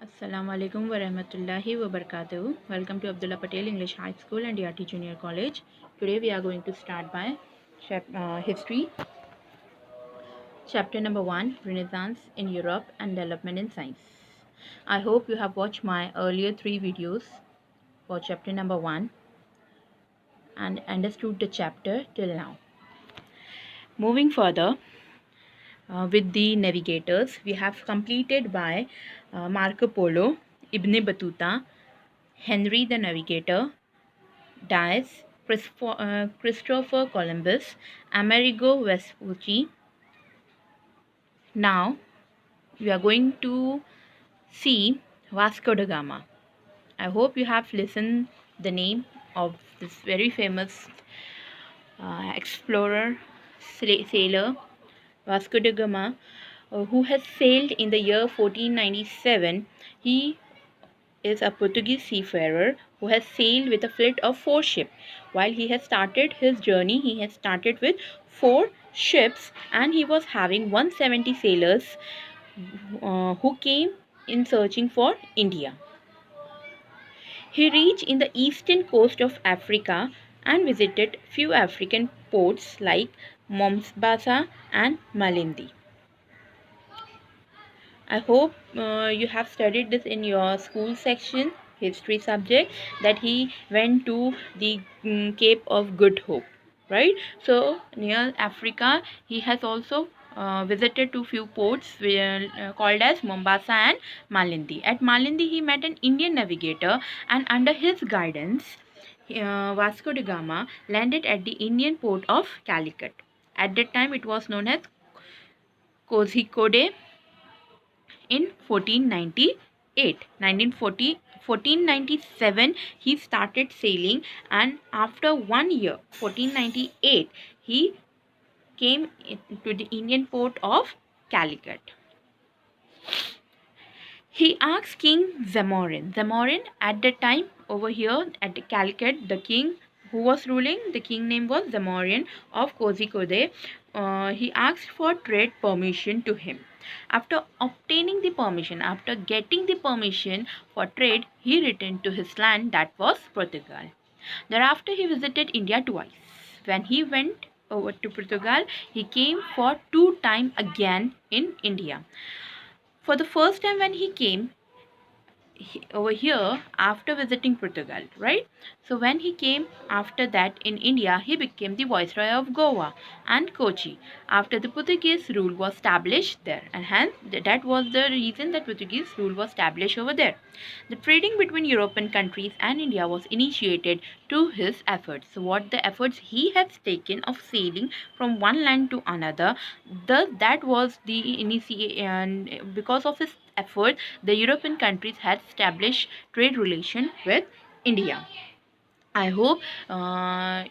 Assalamu alaikum wa rahmatullahi wa barakatuh. Welcome to Abdullah Patel English High School and DRT Junior College. Today we are going to start by history. Chapter number 1, Renaissance in Europe and Development in Science. I hope you have watched my earlier 3 videos for chapter number 1 and understood the chapter till now. Moving further, with the navigators, we have completed by Marco Polo, Ibn Battuta, Henry the Navigator, Dias, Christopher Columbus, Amerigo Vespucci. Now we are going to see Vasco da Gama. I hope you have listened the name of this very famous explorer, sailor, Vasco da Gama, who has sailed in the year 1497. He is a Portuguese seafarer who has sailed with a fleet of 4 ships. While he has started his journey, he has started with 4 ships and he was having 170 sailors who came in searching for India. He reached in the eastern coast of Africa and visited few African ports like Mombasa and Malindi. I hope you have studied this in your school section, history subject, that he went to the Cape of Good Hope, right? So near Africa, he has also visited to few ports called as Mombasa and Malindi. At Malindi, he met an Indian navigator, and under his guidance, Vasco da Gama landed at the Indian port of Calicut. At that time, it was known as Kozhikode. In 1497 he started sailing, and after 1 year 1498 he came to the Indian port of Calicut. He asked King Zamorin. Zamorin at the time over here at Calicut, the king who was ruling, the king name was Zamorin of Kozhikode. He asked for trade permission to him. After obtaining the permission, after getting the permission for trade, he returned to his land, that was Portugal. Thereafter, he visited India twice. When he went over to Portugal, he came for 2 times again in India. For the first time when he came over here after visiting Portugal, right? So when he came after that in India, he became the Viceroy of Goa and Kochi after the Portuguese rule was established there, and hence that was the reason that Portuguese rule was established over there. The trading between European countries and India was initiated to his efforts. So what the efforts he has taken of sailing from one land to another, that was the initiation, and because of his effort, the European countries had established trade relation with India. I hope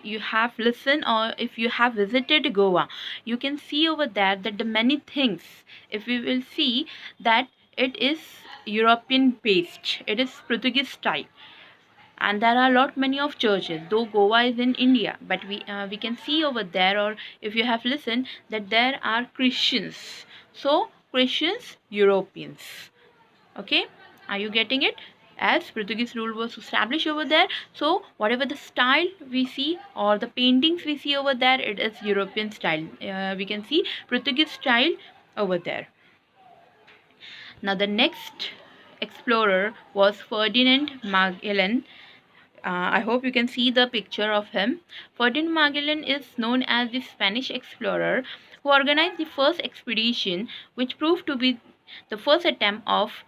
you have listened, or if you have visited Goa, you can see over there that the many things, if we will see that it is European based, it is Portuguese style, and there are a lot many of churches, though Goa is in India, but we can see over there, or if you have listened, that there are Christians. So Christians, Europeans. Okay, are you getting it? As Portuguese rule was established over there, so whatever the style we see or the paintings we see over there, it is European style. We can see Portuguese style over there. Now the next explorer was Ferdinand Magellan. I hope you can see the picture of him. Ferdinand Magellan is known as the Spanish explorer who organized the first expedition, which proved to be the first attempt of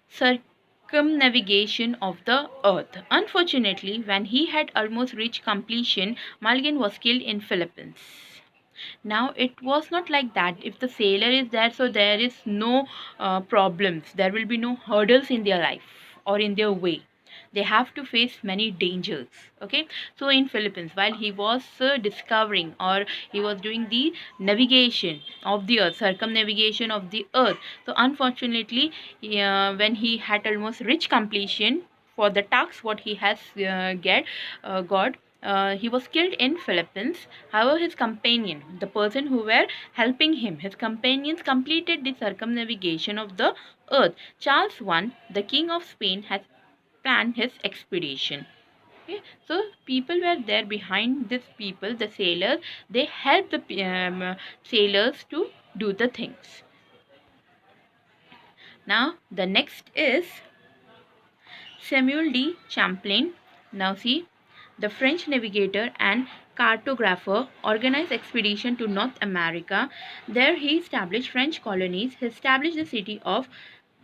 circumnavigation of the earth. Unfortunately, when he had almost reached completion, Magellan was killed in Philippines. Now it was not like that. If the sailor is there, so there is no problems, there will be no hurdles in their life or in their way. They have to face many dangers. Okay, so in Philippines, while he was discovering, or he was doing the navigation of the earth, circumnavigation of the earth, so unfortunately, when he had almost reached completion for the task what he has got, He was killed in Philippines. However, his companion, the person who were helping him, his companions completed the circumnavigation of the earth. Charles I, the King of Spain, has planned his expedition. Okay, so people were there behind these people, the sailors. They helped the sailors to do the things. Now, the next is Samuel de Champlain. Now see, the French navigator and cartographer organized expedition to North America. There he established French colonies. He established the city of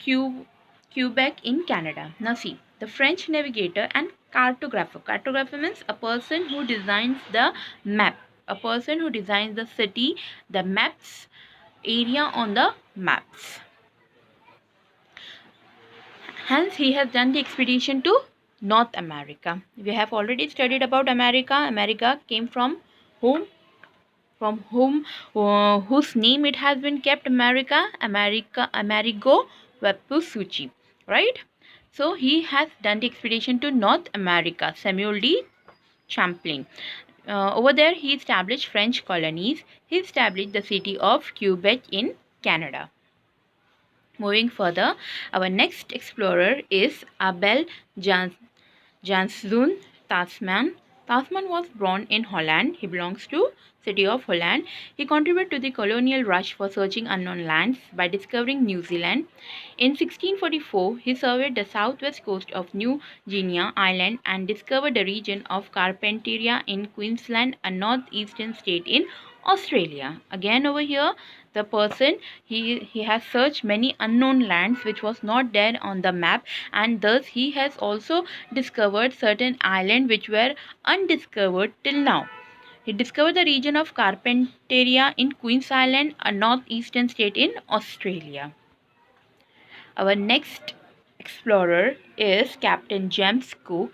Quebec in Canada. Now see, the French navigator and cartographer. Cartographer means a person who designs the map. A person who designs the city, the maps, area on the maps. Hence, he has done the expedition to North America. We have already studied about America. America came from whom? From whom? Whose name it has been kept? America. Amerigo Vespucci. Right? So he has done the expedition to North America. Samuel de Champlain. Over there, he established French colonies. He established the city of Quebec in Canada. Moving further, our next explorer is Abel Janszoon Tasman. Tasman was born in Holland. He belongs to city of Holland. He contributed to the colonial rush for searching unknown lands by discovering New Zealand. In 1644, he surveyed the southwest coast of New Guinea Island and discovered the region of Carpentaria in Queensland, a northeastern state in Australia. Again over here, the person he has searched many unknown lands which was not there on the map, and thus he has also discovered certain islands which were undiscovered till now. He discovered the region of Carpentaria in Queens Island, a northeastern state in Australia. Our next explorer is Captain James Cook.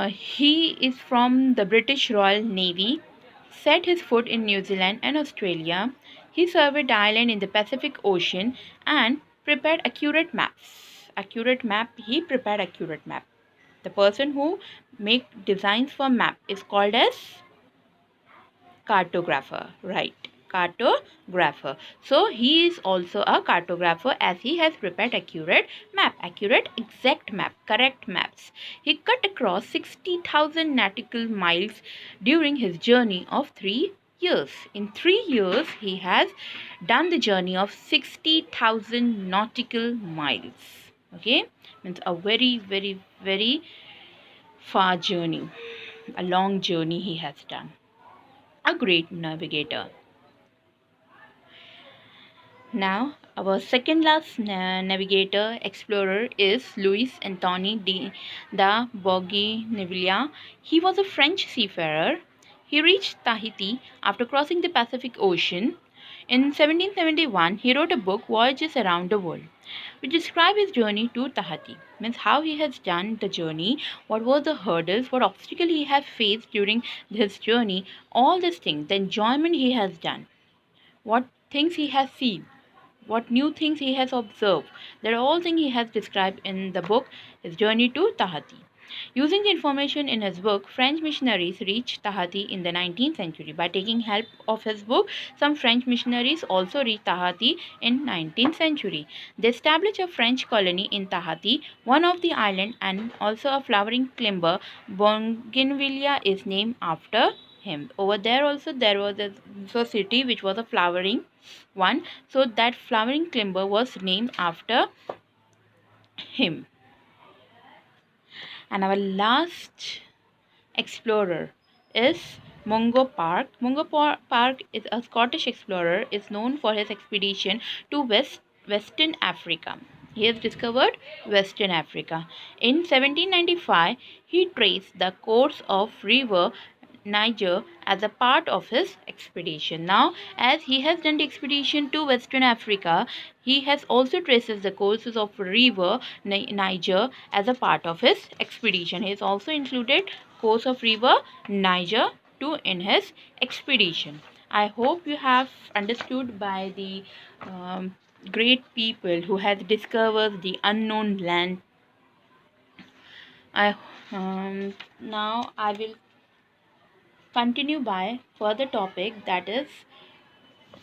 He is from the British Royal Navy, set his foot in New Zealand and Australia. He surveyed the island in the Pacific Ocean and prepared accurate maps. He prepared accurate map. The person who make designs for map is called as cartographer, right? Cartographer. So he is also a cartographer as he has prepared accurate exact map, correct maps. He cut across 60,000 nautical miles during his journey of 3 years. In 3 years, he has done the journey of 60,000 nautical miles. Okay, means a very, very, very far journey, a long journey he has done. A great navigator. Now, our second last navigator explorer is Louis Antoine da Bougainville. He was a French seafarer. He reached Tahiti after crossing the Pacific Ocean. In 1771, he wrote a book, Voyages Around the World, which describes his journey to Tahiti. Means how he has done the journey, what were the hurdles, what obstacle he has faced during his journey, all these things, the enjoyment he has done, what things he has seen, what new things he has observed. There are all things he has described in the book, his journey to Tahiti. Using the information in his book, French missionaries reached Tahiti in the 19th century. By taking help of his book, some French missionaries also reached Tahiti in 19th century. They established a French colony in Tahiti, one of the island, and also a flowering climber. Bougainville is named after him. Over there also there was a city which was a flowering one, so that flowering climber was named after him. And our last explorer is Mungo Park. Park is a Scottish explorer, is known for his expedition to Western Africa. He has discovered Western Africa. In 1795, he traced the course of river Niger as a part of his expedition. Now, as he has done the expedition to Western Africa, he has also traces the courses of river Niger as a part of his expedition. He has also included course of river Niger too in his expedition. I hope you have understood by the great people who have discovered the unknown land I Now I will continue by further topic, that is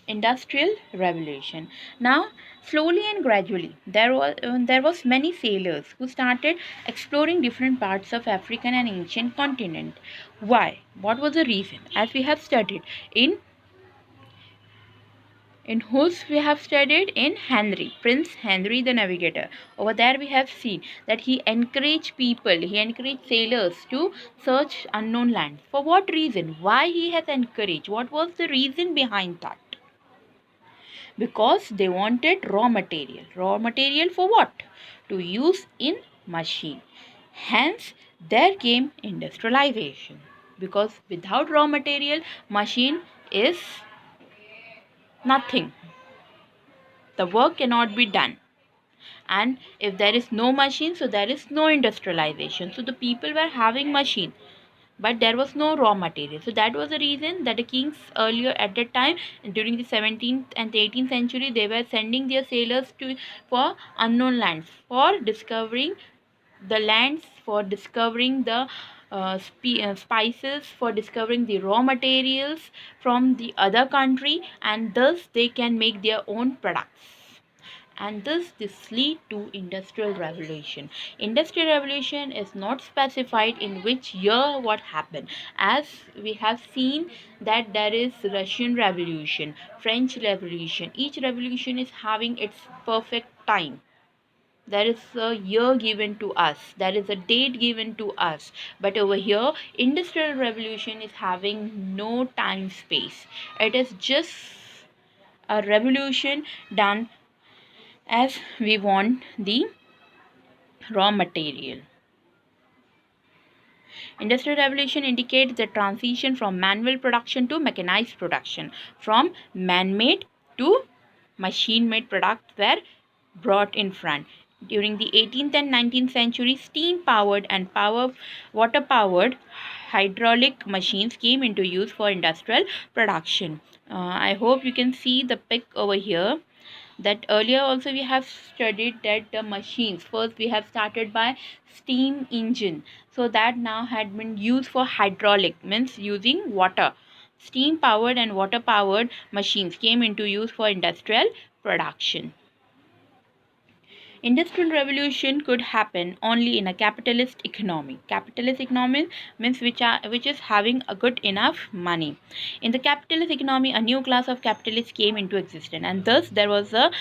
industrial revolution. Now slowly and gradually there was many sailors who started exploring different parts of African and ancient continent. Why? What was the reason? As we have studied in whose we have studied in Henry, Prince Henry the Navigator. Over there we have seen that he encouraged people, he encouraged sailors to search unknown lands. For what reason? Why he has encouraged? What was the reason behind that? Because they wanted raw material. Raw material for what? To use in machine. Hence there came industrialization. Because without raw material, machine is nothing. The work cannot be done. And if there is no machine, so there is no industrialization. So the people were having machine, but there was no raw material. So that was the reason that the kings earlier at that time, during the 17th and 18th century, they were sending their sailors to for unknown lands, for discovering the lands, for discovering the spices, for discovering the raw materials from the other country, and thus they can make their own products. And this lead to industrial revolution. Industrial revolution is not specified in which year what happened, as we have seen that there is Russian revolution, French revolution. Each revolution is having its perfect time. There is a year given to us, there is a date given to us, but over here industrial revolution is having no time space. It is just a revolution done as we want the raw material. Industrial revolution indicates the transition from manual production to mechanized production, from man-made to machine-made products were brought in front. During the 18th and 19th century, steam-powered and water-powered hydraulic machines came into use for industrial production. I hope you can see the pic over here, that earlier also we have studied that the machines, first we have started by steam engine, so that now had been used for hydraulic, means using water. Steam powered and water powered machines came into use for industrial production. Industrial revolution could happen only in a capitalist economy. Capitalist economy means which is having a good enough money. In the capitalist economy, a new class of capitalists came into existence, and thus there was a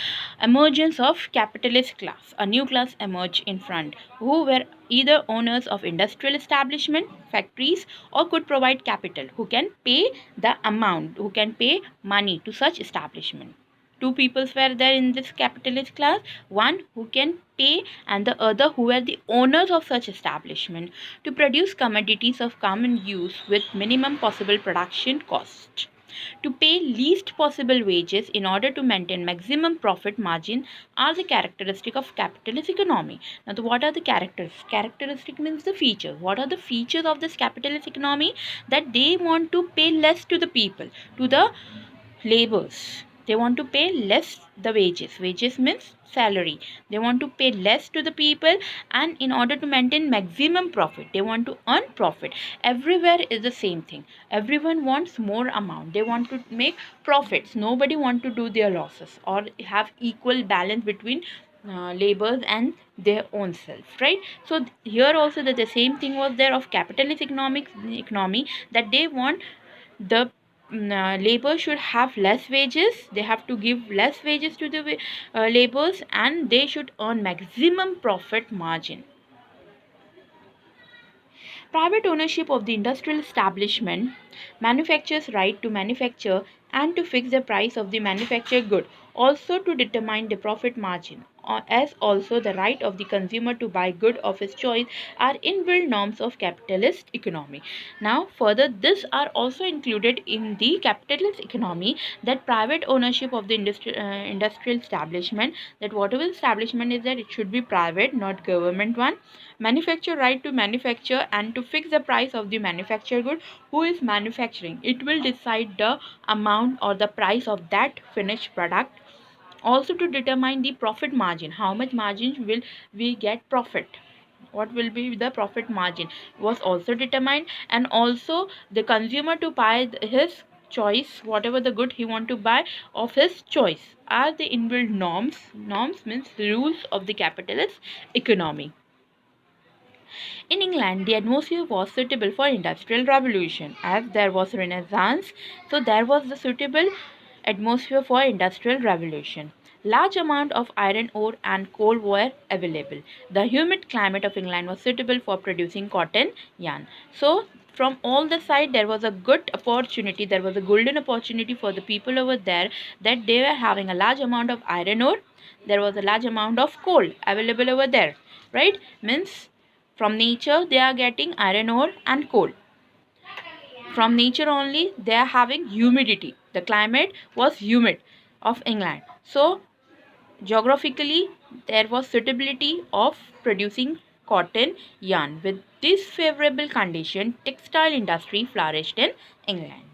emergence of capitalist class. A new class emerged in front, who were either owners of industrial establishment, factories, or could provide capital, who can pay the amount, who can pay money to such establishment. Two peoples were there in this capitalist class, one who can pay and the other who were the owners of such establishment, to produce commodities of common use with minimum possible production cost, to pay least possible wages in order to maintain maximum profit margin, are the characteristic of capitalist economy. Now what are the characters? Characteristic means the feature. What are the features of this capitalist economy? That they want to pay less to the people, to the laborers. They want to pay less the wages. Wages means salary. They want to pay less to the people, and in order to maintain maximum profit, they want to earn profit. Everywhere is the same thing. Everyone wants more amount. They want to make profits. Nobody want to do their losses or have equal balance between laborers and their own self, right? So here also that the same thing was there of capitalist economy, that they want the labor should have less wages. They have to give less wages to the laborers, and they should earn maximum profit margin. Private ownership of the industrial establishment, manufacturers' right to manufacture and to fix the price of the manufactured good, also to determine the profit margin, as also the right of the consumer to buy good of his choice, are inbuilt norms of capitalist economy. Now, further, this are also included in the capitalist economy, that private ownership of the industrial establishment, that whatever establishment is that it should be private, not government one. Manufacturer right to manufacture and to fix the price of the manufactured good. Who is manufacturing? It will decide the amount or the price of that finished product. Also to determine the profit margin, how much margin will we get profit. what will be the profit margin was also determined, and also the consumer to buy his choice, whatever the good he want to buy of his choice, are the inbuilt norms. Norms means rules of the capitalist economy. In England, the atmosphere was suitable for industrial revolution as there was renaissance, so there was the suitable atmosphere for industrial revolution. Large amount of iron ore and coal were available. The humid climate of England was suitable for producing cotton yarn. So from all the side there was a good opportunity, there was a golden opportunity for the people over there, that they were having a large amount of iron ore, there was a large amount of coal available over there, right? Means from nature they are getting iron ore and coal. From nature only they are having humidity. The climate was humid of England. So geographically there was suitability of producing cotton yarn. With this favorable condition, textile industry flourished in England.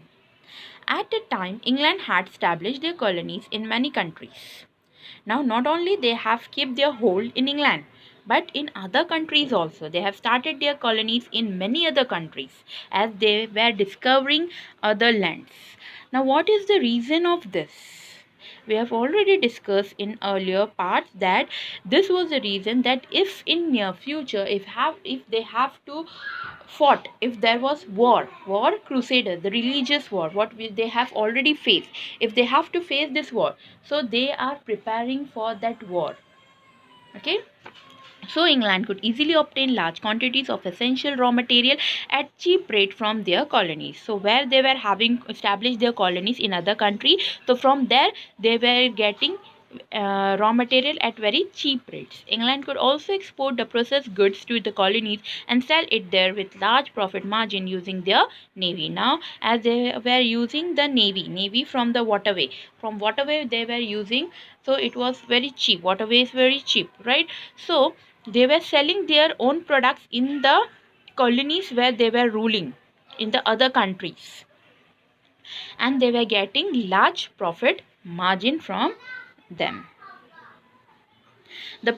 At that time, England had established their colonies in many countries. Now, not only they have kept their hold in England, but in other countries also. They have started their colonies in many other countries as they were discovering other lands. Now, what is the reason of this? We have already discussed in earlier parts that this was the reason that if in near future if they have to fought, if there was war crusader, the religious war, what they have already faced, if they have to face this war, so they are preparing for that war. Okay, so England could easily obtain large quantities of essential raw material at cheap rate from their colonies. So where they were having established their colonies in other country, so from there they were getting raw material at very cheap rates. England could also export the processed goods to the colonies and sell it there with large profit margin using their navy. Now, as they were using the navy from the waterway they were using, so it was very cheap. Waterway is very cheap, right? So they were selling their own products in the colonies where they were ruling in the other countries, and they were getting large profit margin from them. The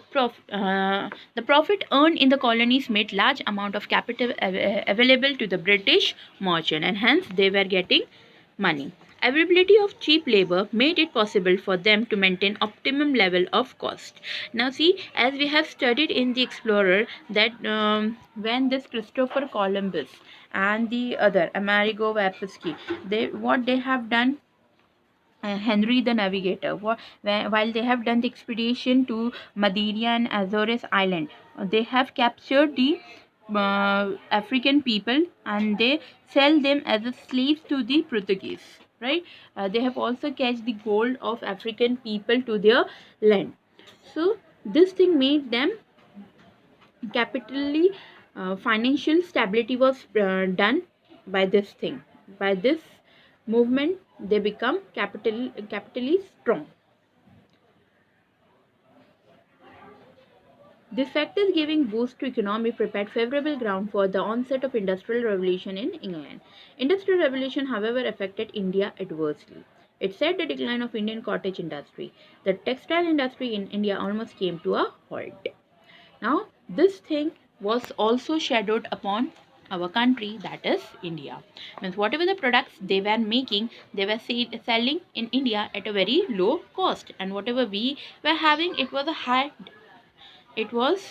profit earned in the colonies made large amount of capital available to the British merchant, and hence they were getting money. Availability of cheap labor made it possible for them to maintain optimum level of cost. Now see, as we have studied in the Explorer that when this Christopher Columbus and the other Amerigo Vespucci, what they have done, Henry the Navigator, while they have done the expedition to Madeira and Azores Island, they have captured the African people and they sell them as a slaves to the Portuguese. Right? They have also catch the gold of African people to their land. So this thing made them capitally financial stability was done by this thing, by this movement they become capitally strong. This factors giving boost to economy prepared favorable ground for the onset of industrial revolution in England. Industrial revolution however affected India adversely. It set the decline of Indian cottage industry. The textile industry in India almost came to a halt. Now, this thing was also shadowed upon our country, that is India. Means whatever the products they were making, they were selling in India at a very low cost, and whatever we were having, it was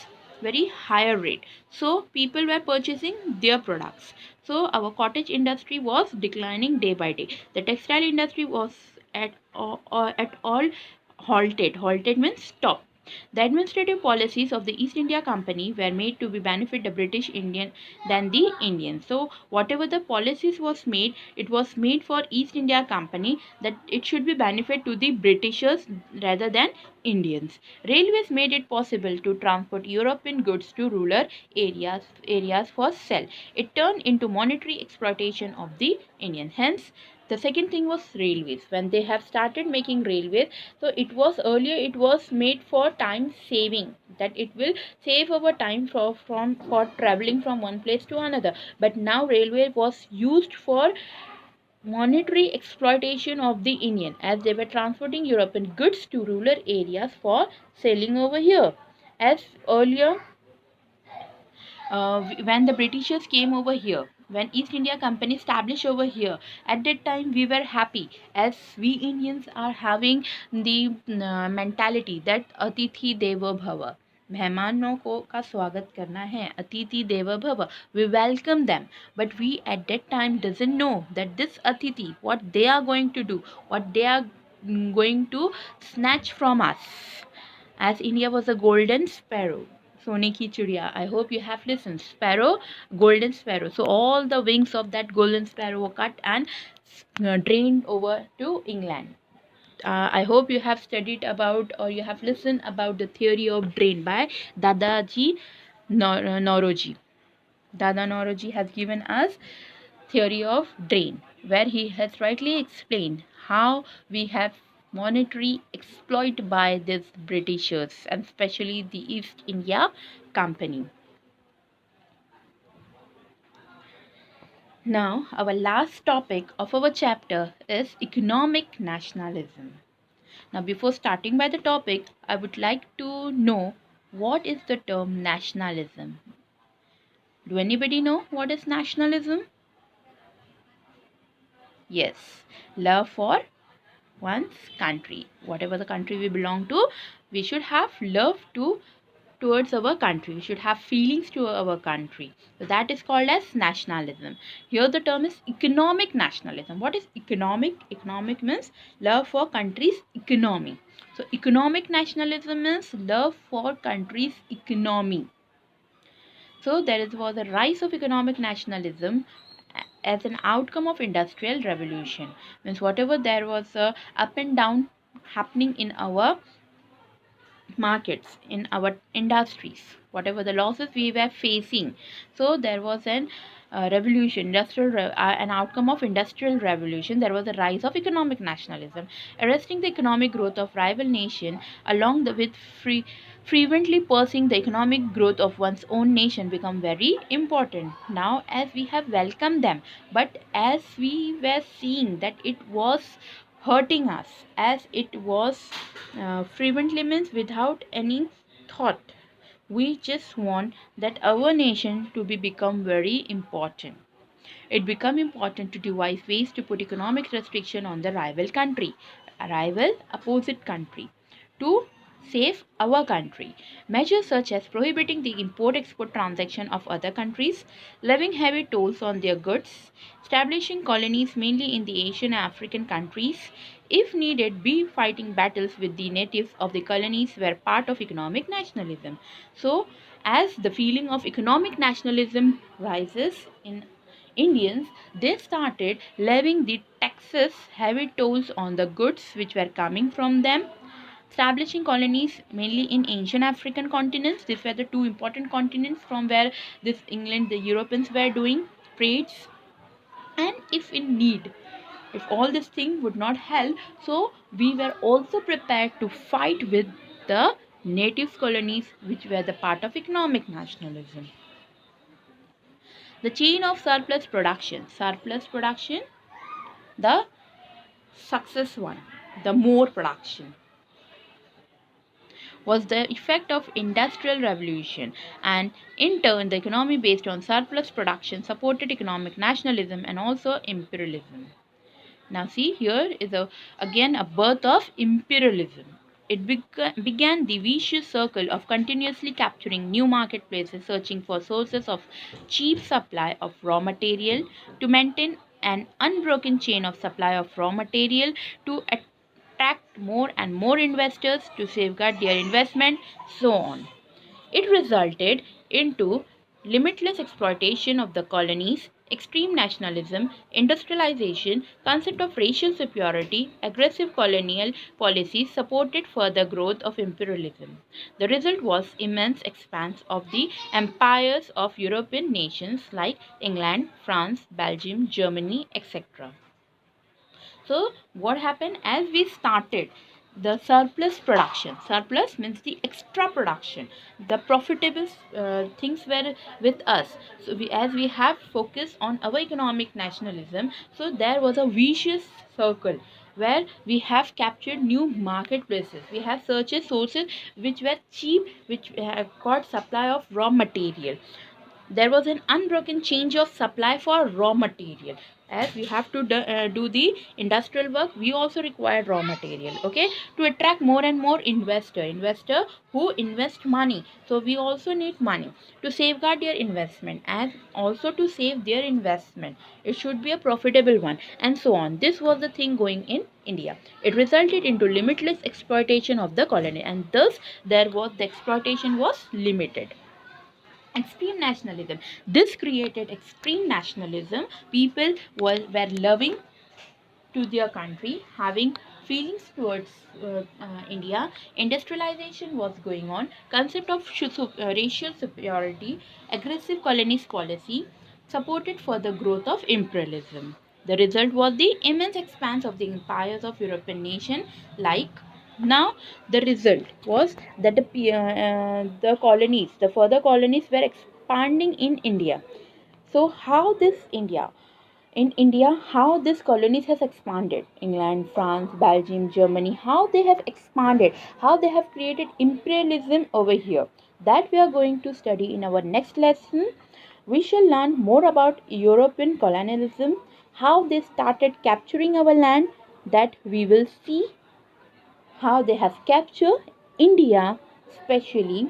very higher rate. So people were purchasing their products. So our cottage industry was declining day by day. The textile industry was at all halted. Halted means stop. The administrative policies of the East India Company were made to be benefit the British Indian than the Indians. So whatever the policies was made, it was made for East India Company that it should be benefit to the Britishers rather than Indians. Railways made it possible to transport European goods to rural areas for sale. It turned into monetary exploitation of the Indian. Hence, the second thing was railways. When they have started making railways, so it was earlier it was made for time saving, that it will save our time for traveling from one place to another. But now railway was used for monetary exploitation of the Indian, as they were transporting European goods to rural areas for selling over here. As earlier when the Britishers came over here, when East India Company established over here, at that time we were happy, as we Indians are having the mentality that Atithi Devo Bhava. मेहमानों को का स्वागत करना है, अतिथि देवो भव. We welcome them, but we at that time doesn't know that this Atithi, what they are going to do, what they are going to snatch from us. As India was a golden sparrow. Sone ki chidiya. I hope you have listened. Sparrow, golden sparrow. So all the wings of that golden sparrow were cut and drained over to England. I hope you have studied about or you have listened about the theory of drain by Dadaji Nauroji. Dada Nauroji has given us theory of drain, where he has rightly explained how we have monetary exploit by these Britishers and especially the East India Company. Now, our last topic of our chapter is economic nationalism. Now, before starting by the topic, I would like to know what is the term nationalism. Do anybody know what is nationalism? Yes, love for one's country. Whatever the country we belong to, we should have love towards our country. We should have feelings to our country. So that is called as nationalism. Here the term is economic nationalism. What is economic? Economic means love for country's economy. So economic nationalism means love for country's economy. So was a rise of economic nationalism as an outcome of industrial revolution. Means whatever there was a up and down happening in our markets, in our industries, whatever the losses we were facing, so there was an an outcome of industrial revolution. There was a rise of economic nationalism, arresting the economic growth of rival nation along with frequently pursuing the economic growth of one's own nation become very important. Now, as we have welcomed them, but as we were seeing that it was hurting us, as it was frequently means without any thought. We just want that our nation to be become very important. It become important to devise ways to put economic restriction on the rival country, a rival opposite country, to save our country. Measures such as prohibiting the import-export transaction of other countries, levying heavy tolls on their goods, establishing colonies mainly in the Asian and African countries, if needed, be fighting battles with the natives of the colonies were part of economic nationalism. So, as the feeling of economic nationalism rises in Indians, they started levying the taxes, heavy tolls on the goods which were coming from them, establishing colonies mainly in ancient African continents. These were the two important continents from where this England, the Europeans were doing trades. And if in need, if all this thing would not help, so we were also prepared to fight with the native colonies which were the part of economic nationalism. The chain of surplus production, the success one, the more production, was the effect of industrial revolution, and in turn the economy based on surplus production supported economic nationalism and also imperialism. Now see, here is again a birth of imperialism. It began the vicious circle of continuously capturing new marketplaces, searching for sources of cheap supply of raw material to maintain an unbroken chain of supply of raw material, to attract more and more investors, to safeguard their investment, so on. It resulted into limitless exploitation of the colonies, extreme nationalism, industrialization, concept of racial superiority, aggressive colonial policies supported further growth of imperialism. The result was immense expanse of the empires of European nations like England, France, Belgium, Germany, etc. So what happened as we started the surplus means the extra production, the profitable things were with us. So as we have focused on our economic nationalism, so there was a vicious circle where we have captured new marketplaces, we have searched sources which were cheap, which have got supply of raw material. There was an unbroken change of supply for raw material. As we have to do the industrial work, we also require raw material, okay, to attract more and more investor who invest money. So we also need money to safeguard their investment, and also to save their investment. It should be a profitable one, and so on. This was the thing going in India. It resulted into limitless exploitation of the colony, and thus there was the exploitation was limited. Extreme nationalism. This created extreme nationalism. People were loving to their country, having feelings towards India. Industrialization was going on. Concept of racial superiority, aggressive colonist policy supported further growth of imperialism. The result was the immense expanse of the empires of European nations. Like now, the result was that the colonies, the further colonies, were expanding in India. So how this India? In India, how this colonies has expanded. England, France, Belgium, Germany, how they have expanded, how they have created imperialism over here. That we are going to study in our next lesson. We shall learn more about European colonialism, how they started capturing our land, that we will see how they have captured India, especially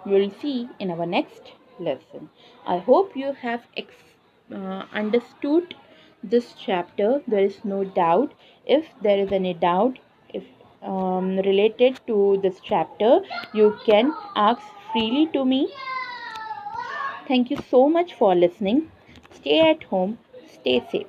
we will see in our next lesson. I hope you have understood this chapter. There is no doubt. If there is any doubt, if related to this chapter, you can ask freely to me. Thank you so much for listening. Stay at home, stay safe.